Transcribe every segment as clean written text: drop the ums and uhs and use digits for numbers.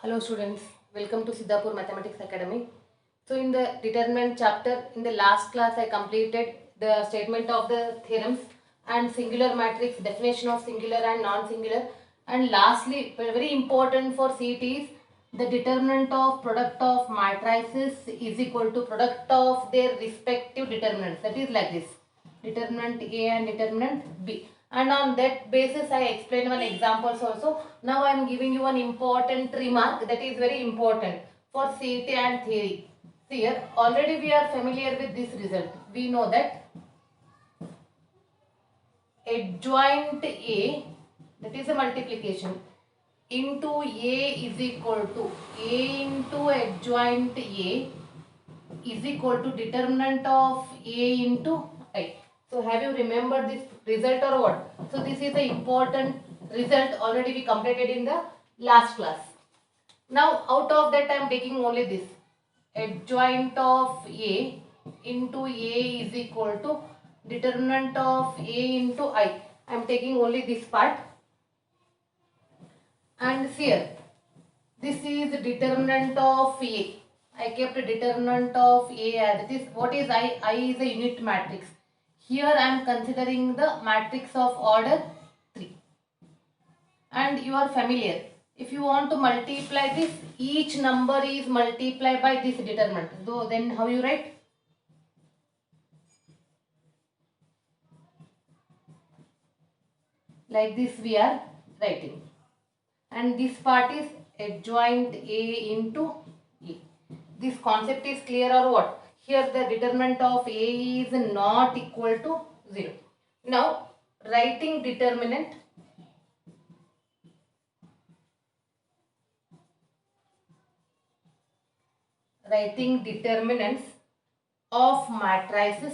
Hello students, welcome to Siddhapur Mathematics Academy. So in the determinant chapter, in the last class I completed the statement of the theorems and singular matrix, definition of singular and non-singular, and lastly very important for CET is the determinant of product of matrices is equal to product of their respective determinants, that is like this, determinant A and determinant B, and on that basis I explain one examples also. Now I am giving you one important remark that is very important for CET and theory. See here, already we are familiar with this result. We know that adjoint A, that is a multiplication, into A is equal to A into adjoint A is equal to determinant of A into I. So have you remembered this result or what? So this is the important result already we completed in the last class. Now out of that I am taking only this, adjoint of A into A is equal to determinant of A into I. I am taking only this part, and here this is determinant of A. I kept a determinant of A as it is. What is I? I is a unit matrix. Here I am considering the matrix of order 3. And you are familiar. If you want to multiply this, each number is multiplied by this determinant. So then how you write? Like this we are writing. And this part is adjoint A into A. This concept is clear or what? Here the determinant of A is not equal to 0. Now writing determinants of matrices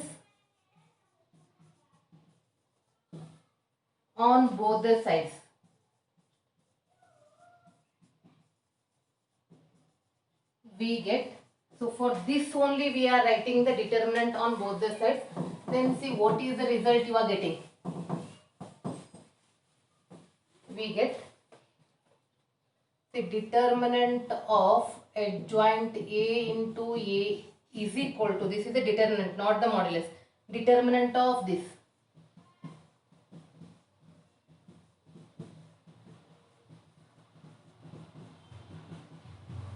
on both the sides. We get, so for this only we are writing the determinant on both the sides. Then see what is the result you are getting. We get the determinant of adjoint A into A is equal to, this is the determinant, not the modulus, determinant of this.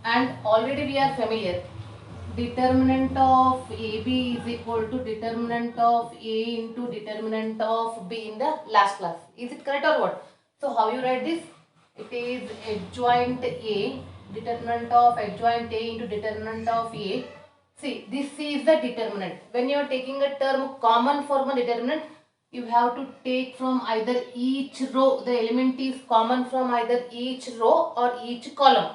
And already we are familiar, determinant of AB is equal to determinant of A into determinant of B in the last class. Is it correct or what? So how you write this? It is adjoint A, determinant of adjoint A into determinant of A. See, this is the determinant. When you are taking a term common for one determinant, you have to take from either each row, the element is common from either each row or each column.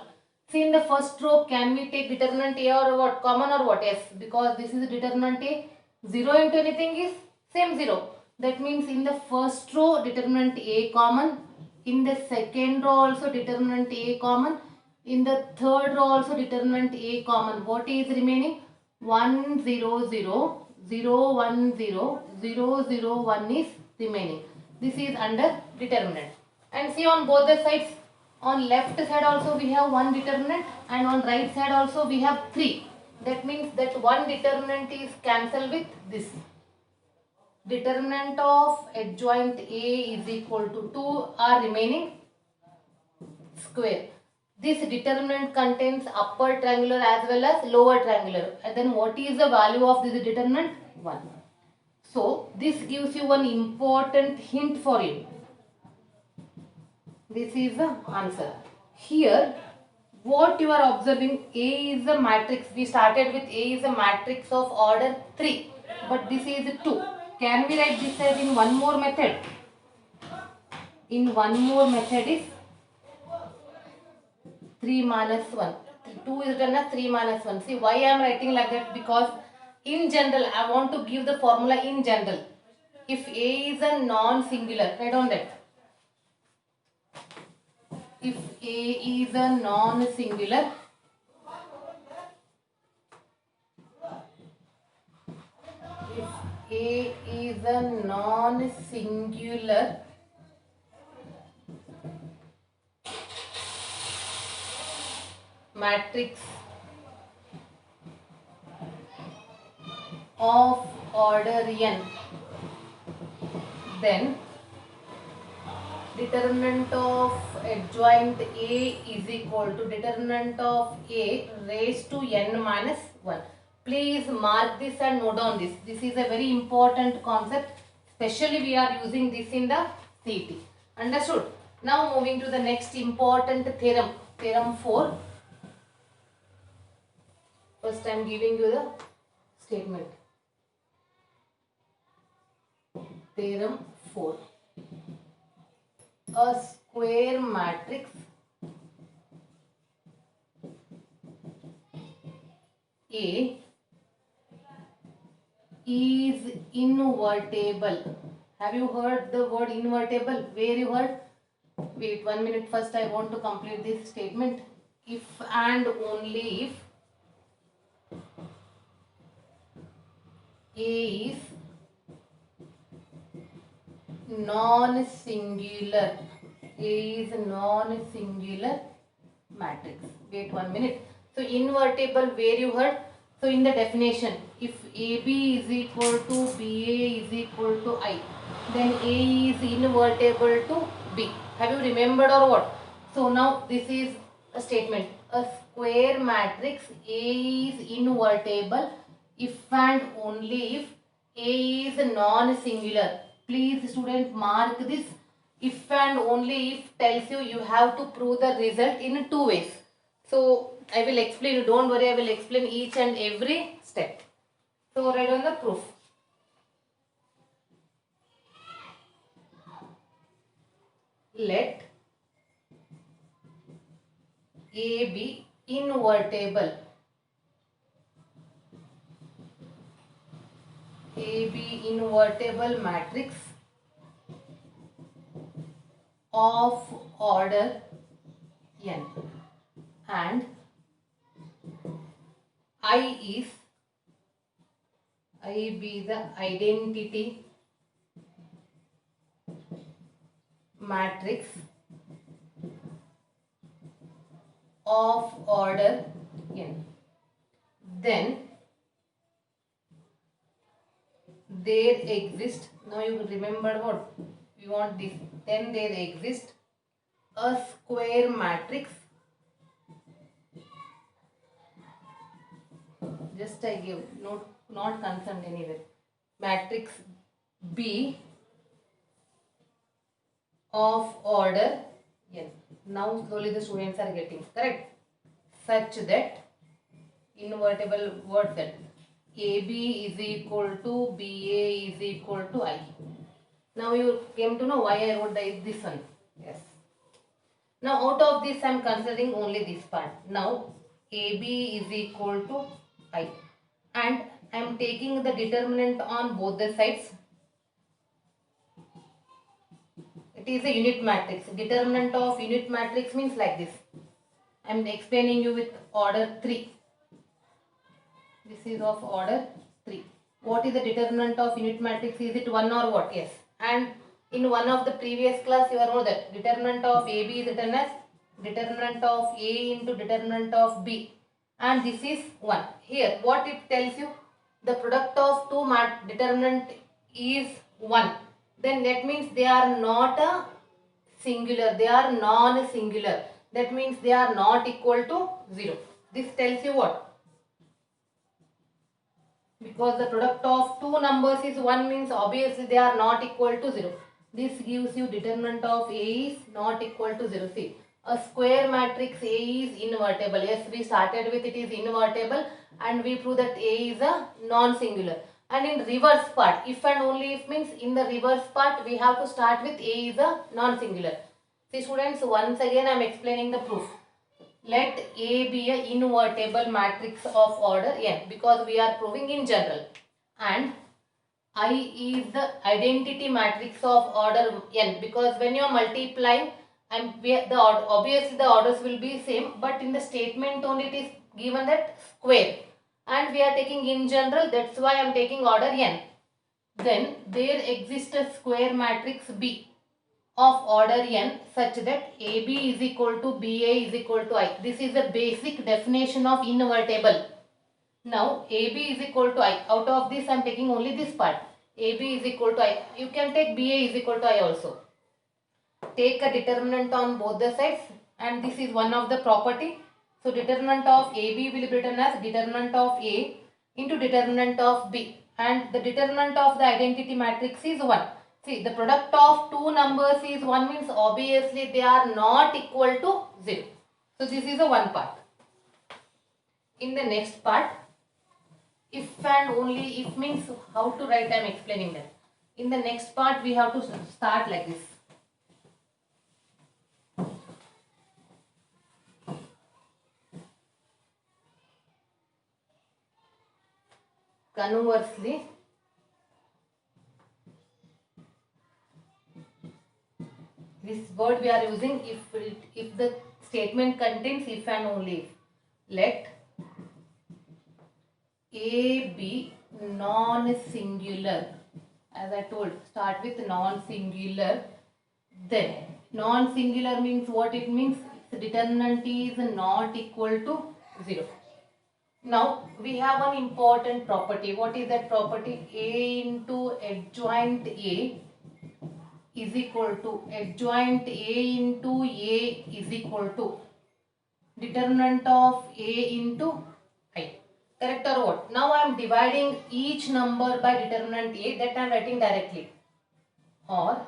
See, in the first row, can we take determinant A or what? Common or what? Yes, because this is determinant A. 0 into anything is same 0. That means in the first row, determinant A common. In the second row also determinant A common. In the third row also determinant A common. What is remaining? 1 0 0 0 1 0 0 0 1 is remaining. This is under determinant. And see, on both the sides, on left side also we have one determinant and on right side also we have 3. That means that one determinant is cancelled with this. Determinant of adjoint A is equal to 2 are remaining square. This determinant contains upper triangular as well as lower triangular. And then what is the value of this determinant? 1. So this gives you one important hint for you. This is the answer. Here what you are observing, A is a matrix. We started with A is a matrix of order 3. But this is 2. Can we write this as in one more method? In one more method is 3 minus 1. 2 is written as 3 minus 1. See why I am writing like that? Because in general I want to give the formula in general. If A is a non-singular, write on that. If A is a non-singular, matrix of order n, then determinant of adjoint A is equal to determinant of A raised to n minus 1. Please mark this and note down this. This is a very important concept. Especially we are using this in the CET. Understood? Now moving to the next important theorem. Theorem 4. First I am giving you the statement. Theorem 4. A square matrix A is invertible. Have you heard the word invertible? Where you heard? Wait 1 minute, first I want to complete this statement. If and only if A is non-singular. A is non-singular matrix. Wait 1 minute. So invertible, where you heard? So in the definition, if AB is equal to BA is equal to I, then A is invertible to B. Have you remembered or what? So now this is a statement. A square matrix A is invertible if and only if A is non-singular. Please student mark this. If and only if tells you have to prove the result in 2 ways. So I will explain, don't worry, I will explain each and every step. So write on the proof. Let A be invertible. A be invertible matrix of order n, and I be the identity matrix of order n. Then there exists, now you remember what we want this, then there exists a square matrix, just I give not concerned anywhere, matrix B of order n. Now slowly the students are getting correct, such that invertible word that AB is equal to BA is equal to I. Now you came to know why I wrote this one. Yes. Now out of this I am considering only this part. Now AB is equal to I, and I am taking the determinant on both the sides. It is a unit matrix. Determinant of unit matrix means like this. I am explaining you with order 3. This is of order 3. What is the determinant of unit matrix? Is it 1 or what? Yes. And in one of the previous class you know that determinant of AB is written as determinant of A into determinant of B. And this is 1. Here what it tells you? The product of two determinant is 1. Then that means they are not a singular. They are non-singular. That means they are not equal to 0. This tells you what? Because the product of two numbers is 1 means obviously they are not equal to 0. This gives you determinant of A is not equal to 0. See, a square matrix A is invertible. Yes, we started with it is invertible and we prove that A is a non-singular. And in reverse part, if and only if means in the reverse part we have to start with A is a non-singular. See students, once again I am explaining the proof. Let A be a invertible matrix of order n because we are proving in general, and I is the identity matrix of order n because when you are multiplying and obviously the orders will be same, but in the statement only it is given that square and we are taking in general, that's why I am taking order n. Then there exists a square matrix B of order n such that AB is equal to BA is equal to I. This is the basic definition of invertible. Now AB is equal to I. Out of this I am taking only this part. AB is equal to I. You can take BA is equal to I also. Take a determinant on both the sides, and this is one of the property. So determinant of AB will be written as determinant of A into determinant of B, and the determinant of the identity matrix is 1. See, the product of two numbers is 1 means obviously they are not equal to 0. So this is the one part. In the next part, if and only if means how to write, I am explaining that. In the next part we have to start like this. Conversely, this word we are using if the statement contains if and only if. Let A be non-singular. As I told, start with non-singular. Then non-singular means what it means? Its determinant is not equal to 0. Now we have one important property. What is that property? A into adjoint A is equal to adjoint A into A is equal to determinant of A into I. Correct or what? Now I am dividing each number by determinant A, that I am writing directly. Or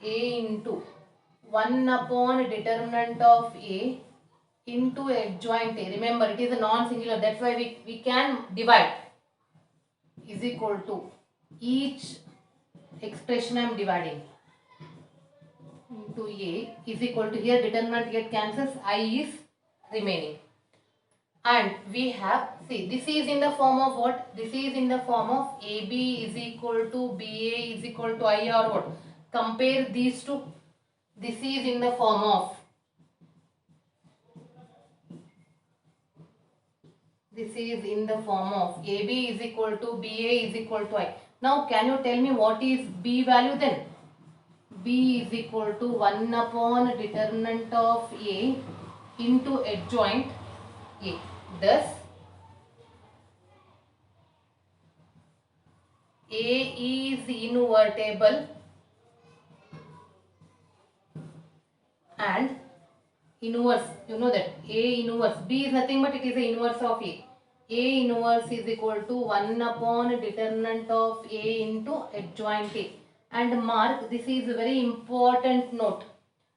A into 1 upon determinant of A into adjoint A. Remember, it is a non-singular, that's why we can divide, is equal to each expression I am dividing into A is equal to, here determinant get cancels, I is remaining. And we have, see, this is in the form of what? This is in the form of AB is equal to BA is equal to I, or what? Compare these two. This is in the form of, this is in the form of AB is equal to BA is equal to I. Now can you tell me what is B value then? B is equal to 1 upon determinant of A into adjoint A. Thus A is invertible and inverse, you know that A inverse, B is nothing but it is the inverse of A. A inverse is equal to 1 upon determinant of A into adjoint A. And mark, this is a very important note.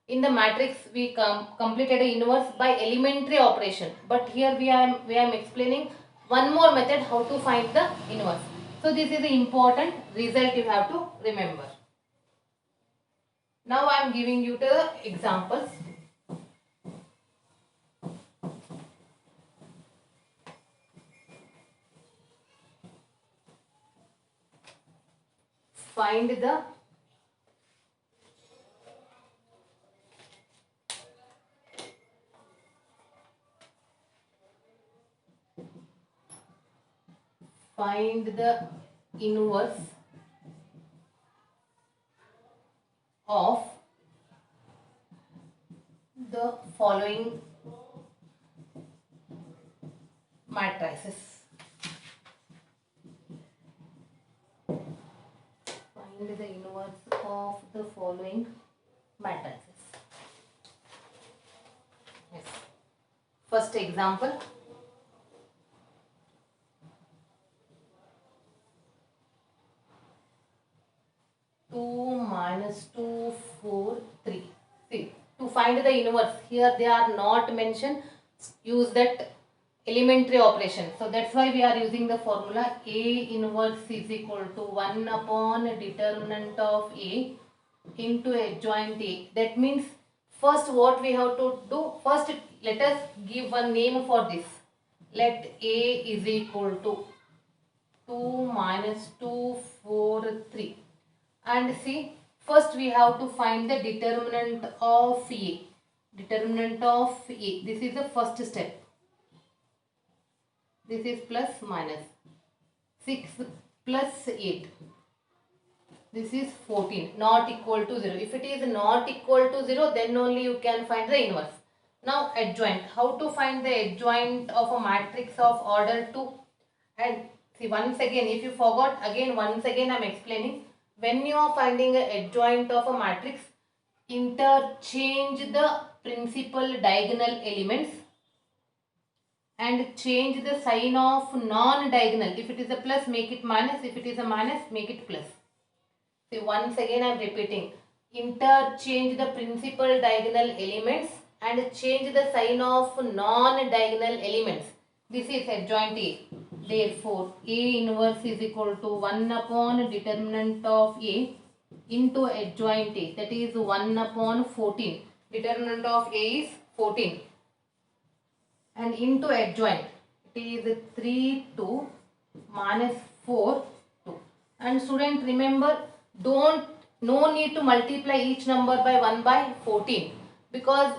In the matrix we completed a inverse by elementary operation, but here we am explaining one more method how to find the inverse. So this is the important result you have to remember. Now I am giving you the examples. Find the inverse of the following matrices. Find the inverse of the following matrices. Yes. First example. -2, 4, 3. See, to find the inverse, here they are not mentioned. Use that elementary operation. So that's why we are using the formula A inverse is equal to 1 upon determinant of A into adjoint A. That means first what we have to do, first let us give one name for this. Let A is equal to 2 -2, 4, 3. And see, first we have to find the determinant of A. Determinant of A. This is the first step. This is plus minus 6 plus 8. This is 14, not equal to 0. If it is not equal to 0, then only you can find the inverse. Now adjoint. How to find the adjoint of a matrix of order 2? And see, once again, if you forgot, once again I am explaining. When you are finding a adjoint of a matrix, interchange the principal diagonal elements and change the sign of non-diagonal. If it is a plus, make it minus. If it is a minus, make it plus. See, once again I am repeating. Interchange the principal diagonal elements and change the sign of non-diagonal elements. This is adjoint A. Therefore, A inverse is equal to 1 upon determinant of A into adjoint A. That is 1 upon 14. Determinant of A is 14. And into adjoint, it is 3, 2 minus 4, 2. And student, remember, no need to multiply each number by 1 by 14, because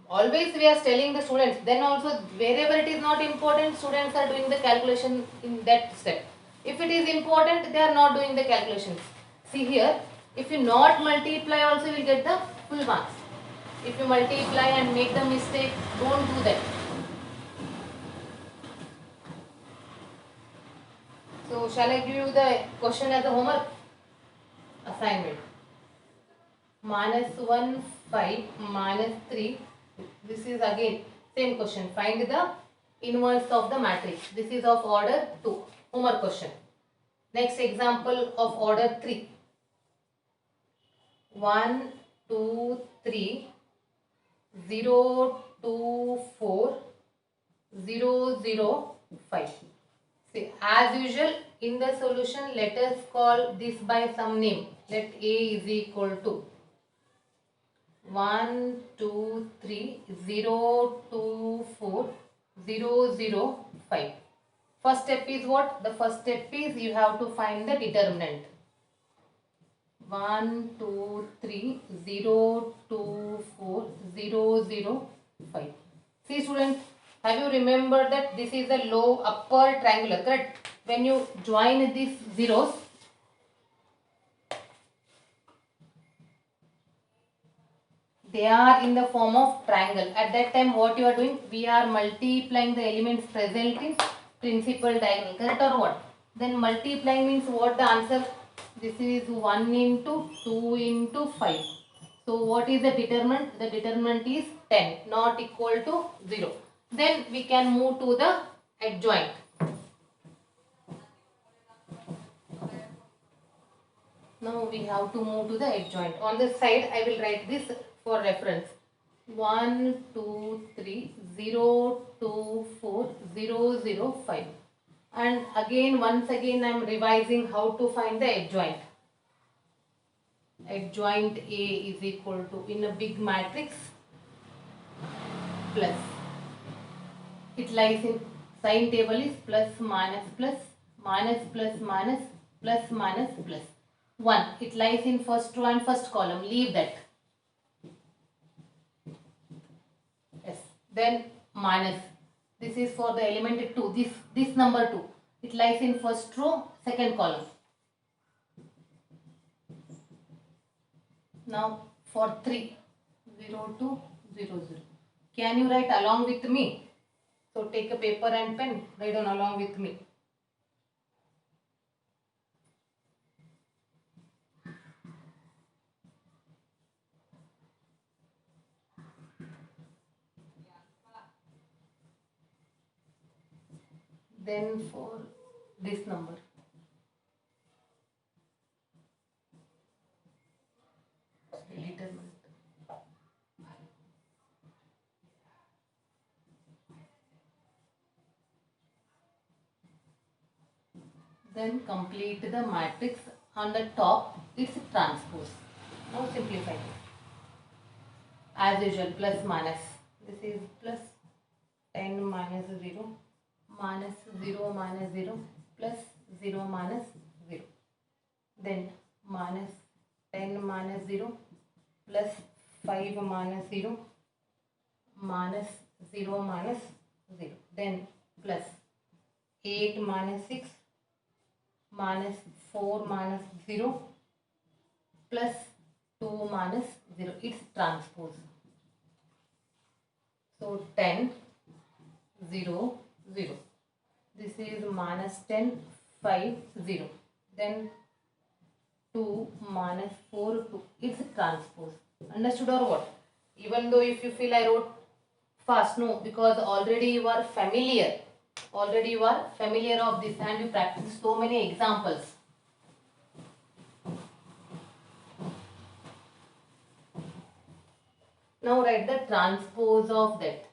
always we are telling the students, then also wherever it is not important, students are doing the calculation in that step. If it is important, they are not doing the calculations. See here, if you not multiply also, you will get the full marks. If you multiply and make the mistake, don't do that. So shall I give you the question as a homework assignment? Minus 1, 5, minus 3. This is again same question. Find the inverse of the matrix. This is of order 2. Homework question. Next example of order 3. 1, 2, 3, 0, 2, 4, 0, 0, 5. See, as usual, in the solution, let us call this by some name. Let A is equal to 1, 2, 3, 0, 2, 4, 0, 0, 5. First step is what? The first step is you have to find the determinant. 1, 2, 3, 0, 2, 4, 0, 0, 5. See students, have you remembered that this is a low upper triangular, correct? When you join these zeros, they are in the form of triangle. At that time, what you are doing? We are multiplying the elements present in principal diagonal, correct or what? Then multiplying means what the answer? This is 1 into 2 into 5. So what is the determinant? The determinant is 10, not equal to 0. Then we can move to the adjoint. Now we have to move to the adjoint. On this side, I will write this for reference. 1, 2, 3, 0, 2, 4, 0, 0, 5. And again, once again, I am revising how to find the adjoint. Adjoint A is equal to, in a big matrix, plus. It lies in sign table is plus, minus, plus, minus, plus, minus, plus, minus, plus. 1. It lies in first row and first column. Leave that. Yes. Then minus. This is for the element 2. This number 2. It lies in first row, second column. Now for 3. 0, 2, 0, 0. Can you write along with me? So take a paper and pen. Write down along with me. Then for this number. Determinant. Then complete the matrix. On the top, it's transpose. Now simplify. As usual, plus minus. This is plus 10 minus 0. Minus 0 minus 0 plus 0 minus 0. Then minus 10 minus 0 plus 5 minus 0 minus 0 minus 0. Then plus 8 minus 6 minus 4 minus 0 plus 2 minus 0. It's transpose. So 10, 0, 0. This is minus 10, 5, 0. Then 2 minus 4, 2. It's a transpose. Understood or what? Even though if you feel I wrote fast, no, because already you are familiar. Already you are familiar of this and you practice so many examples. Now write the transpose of that.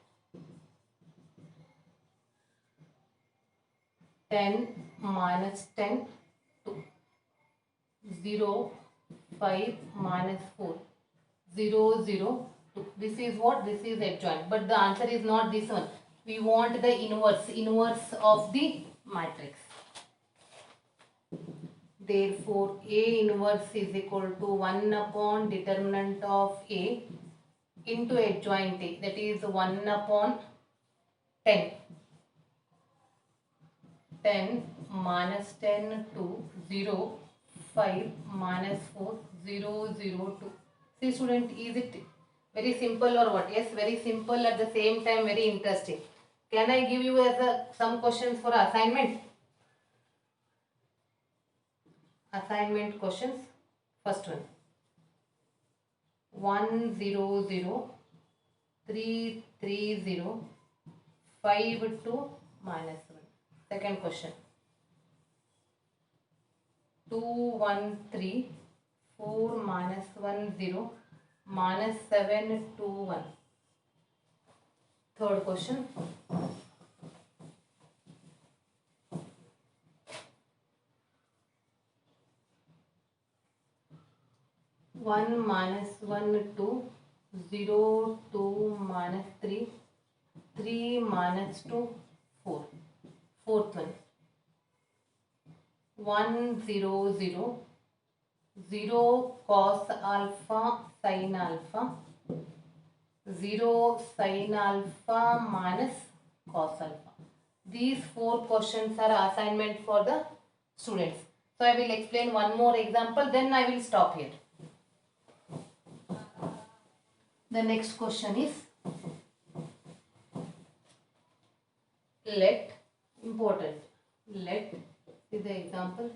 10 minus 10, 2. 0, 5 minus 4. 0, 0, 2. This is what? This is adjoint. But the answer is not this one. We want the inverse of the matrix. Therefore, A inverse is equal to 1 upon determinant of A into adjoint A. That is 1 upon 10. 10 minus 10, 2, 0, 5 minus 4, 0, 0, 2. See student, is it very simple or what? Yes, very simple, at the same time very interesting. Can I give you as some questions for assignment? Assignment questions. First one. 1, 0, 0, 3, 3, 0, 5, 2, minus 1. Second question. 2, 1, 3, 4 minus 1, 0, minus 7, 2, 1. Third question. 1 minus 1, 2, 0, 2 minus 3, 3 minus 2, 4. Fourth one. 1, 0, 0, 0 cos alpha sin alpha, 0 sin alpha minus cos alpha. These 4 questions are assignment for the students. So I will explain one more example, then I will stop here. The next question is, let, important, let is the example,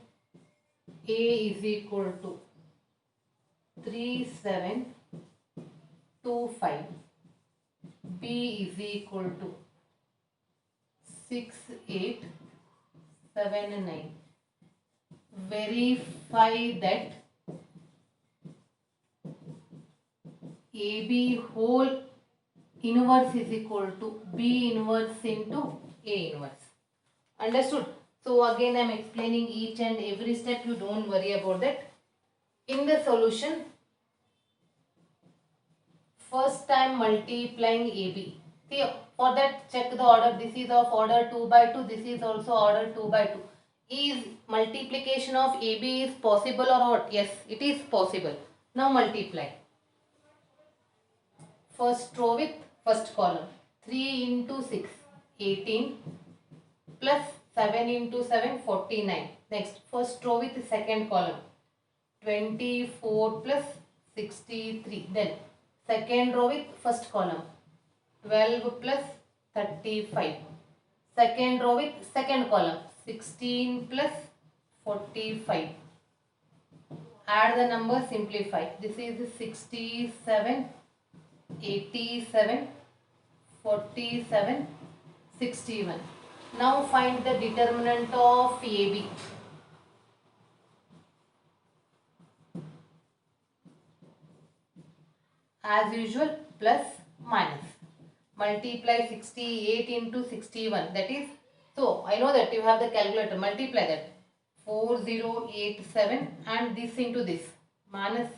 A is equal to 3, 7, 2, 5, B is equal to 6, 8, 7, 9. Verify that AB whole inverse is equal to B inverse into A inverse. Understood? So again I am explaining each and every step, you don't worry about that. In the solution, first time multiplying AB. See, for that check the order. This is of order 2 by 2. This is also order 2 by 2. Is multiplication of AB is possible or what? Yes, it is possible. Now multiply. First row with first column. 3 into 6, 18, plus 7 into 7, 49. Next, first row with the second column. 24 plus 63. Then second row with first column. 12 plus 35. Second row with second column. 16 plus 45. Add the number, simplify. This is 67, 87, 47, 61. Now find the determinant of AB. As usual, plus minus. Multiply 68 into 61. That is, so I know that you have the calculator. Multiply that. 4087 and this into this. Minus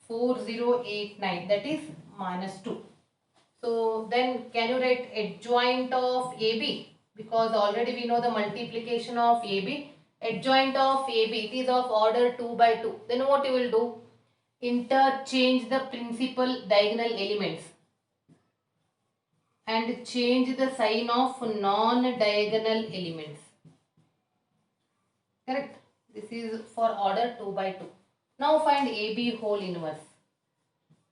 4089. That is minus 2. So then can you write adjoint of AB? Because already we know the multiplication of AB. Adjoint of AB, it is of order 2 by 2. Then what you will do? Interchange the principal diagonal elements and change the sign of non-diagonal elements. Correct? This is for order 2 by 2. Now find AB whole inverse.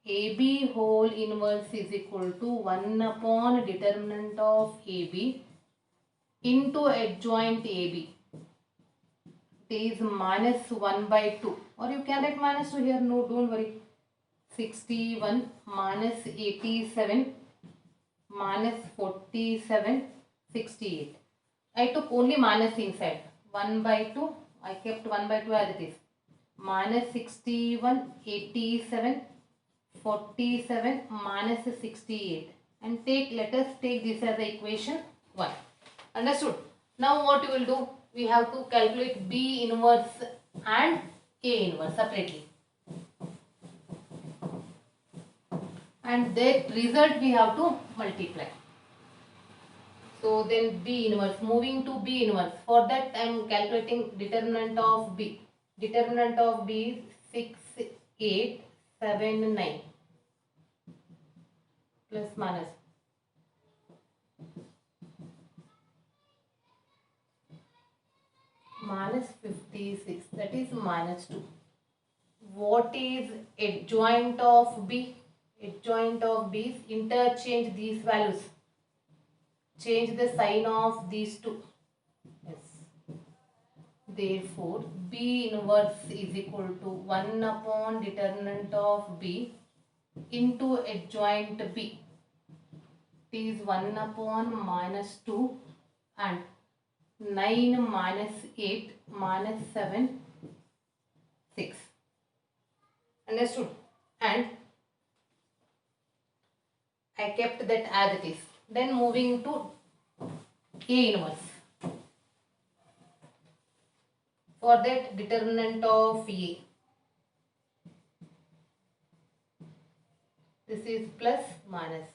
AB whole inverse is equal to 1 upon determinant of AB into adjoint AB. It is minus 1 by 2, or you can write minus 2 here, no, don't worry. 61 minus 87 minus 47, 68. I took only minus inside. 1 by 2, I kept 1 by 2 as it is. Minus 61, 87, 47 minus 68. And let us take this as the equation 1. Understood? Now what you will do? We have to calculate B inverse and A inverse separately. And that result we have to multiply. So then B inverse, moving to B inverse. For that I am calculating determinant of B. Determinant of B is 6, 8, 7, 9. Plus minus. Minus 56, that is minus 2. What is adjoint of B? Adjoint of B is interchange these values. Change the sign of these two. Yes. Therefore, B inverse is equal to 1 upon determinant of B into adjoint B. It is 1 upon minus 2 and 9 minus 8 minus 7, 6. Understood? And I kept that as it is. Then moving to A inverse. For that, determinant of A. This is plus minus.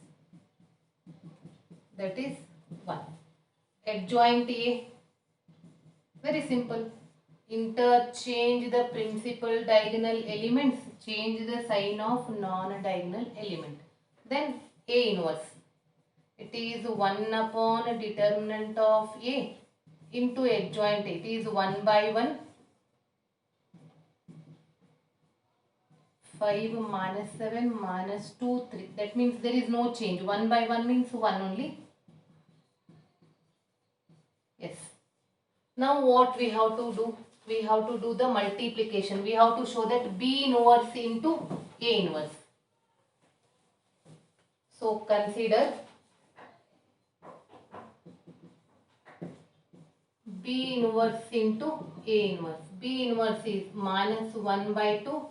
That is 1. Adjoint A. Very simple. Interchange the principal diagonal elements. Change the sign of non-diagonal element. Then A inverse. It is 1 upon determinant of A into adjoint A. It is 1 by 1. 5 minus 7 minus 2, 3. That means there is no change. 1 by 1 means 1 only. Yes. Now what we have to do? We have to do the multiplication. We have to show that B inverse into A inverse. So consider B inverse into A inverse. B inverse is minus 1 by 2,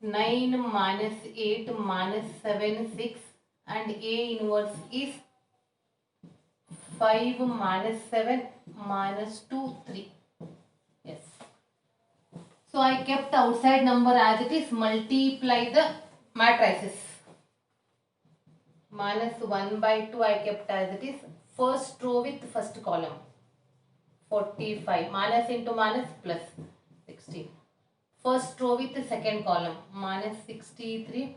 9 minus 8 minus 7, 6, and A inverse is 5 minus 7 minus 2, 3. Yes. So I kept outside number as it is. Multiply the matrices. Minus 1 by 2 I kept as it is. First row with first column. 45. Minus into minus plus 16. First row with the second column. Minus 63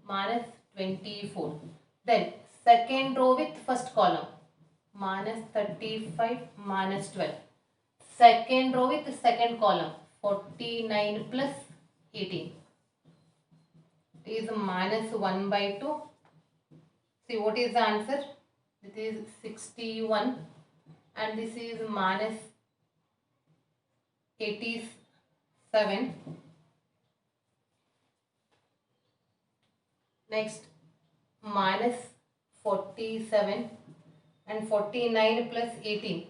minus 24. Then second row with first column. Minus 35 minus 12. Second row with the second column. 49 plus 18. It is minus 1 by 2. See what is the answer? It is 61 and this is minus 87. Next minus 47 and 49 plus 18.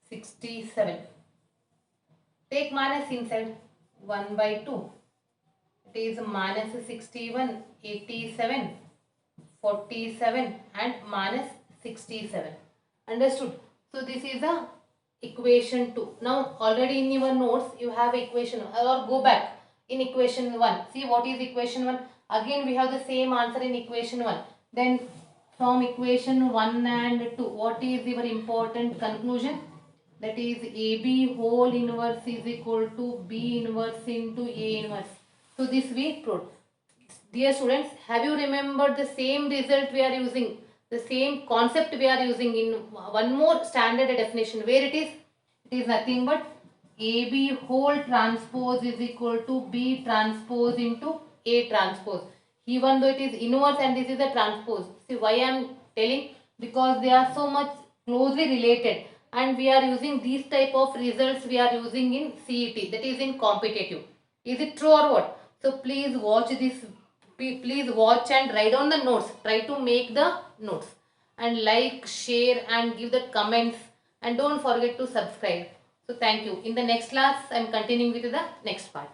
67. Take minus inside. 1 by 2. It is minus 61, 87, 47 and minus 67. Understood? So this is the equation 2. Now already in your notes you have equation, or go back in equation 1. See what is equation 1? Again we have the same answer in equation 1. Then from equation 1 and 2, what is your important conclusion? That is AB whole inverse is equal to B inverse into A inverse. So this we proved. Dear students, have you remembered the same result we are using? The same concept we are using in one more standard definition. Where it is? It is nothing but AB whole transpose is equal to B transpose into A transpose. Even though it is inverse and this is a transpose. See why I am telling? Because they are so much closely related, and we are using these type of results we are using in CET, that is in competitive. Is it true or what? So please watch this. Please watch and write down the notes. Try to make the notes and like, share and give the comments, and don't forget to subscribe. So thank you. In the next class, I am continuing with the next part.